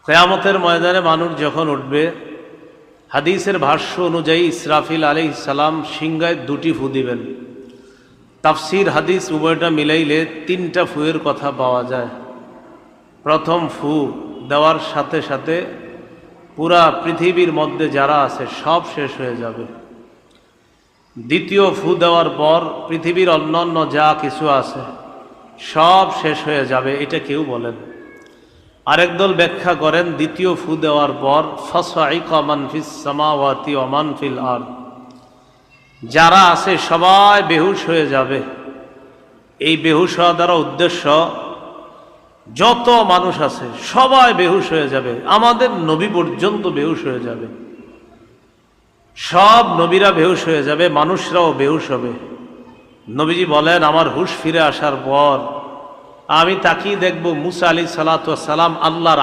কিয়ামতের ময়দানে মানুষ যখন উঠবে, হাদিসের ভাষ্য অনুযায়ী ইসরাফিল আলাইহিস সালাম সিংহায় দুটি ফু দিবেন। তাফসির হাদিস উভয়টা মিলাইলে তিনটা ফুয়ের কথা পাওয়া যায়। প্রথম ফু দেওয়ার সাথে সাথে পুরা পৃথিবীর মধ্যে যারা আছে সব শেষ হয়ে যাবে। দ্বিতীয় ফু দেওয়ার পর পৃথিবীর অন্যান্য যা কিছু আছে সব শেষ হয়ে যাবে, এটা কেউ বলেন। আরেক দল ব্যাখ্যা করেন দ্বিতীয় ফু দেওয়ার পর ফাসাইকা মান ফিস সামাওয়াতি ওয়া মান ফিল আরদ, যারা আছে সবাই বেহুশ হয়ে যাবে। এই বেহুশ হওয়া দ্বারা উদ্দেশ্য যত মানুষ আছে সবাই বেহুশ হয়ে যাবে, আমাদের নবী পর্যন্ত বেহুশ হয়ে যাবে। সব নবীরা বেহুশ হয়ে যাবে, মানুষরাও বেহুশ হবে। নবীজি বলেন, আমার হুশ ফিরে আসার পর আমি তাকিয়ে দেখব মুসা আলাইহিস সালাতু ওয়াস সালাম আল্লাহর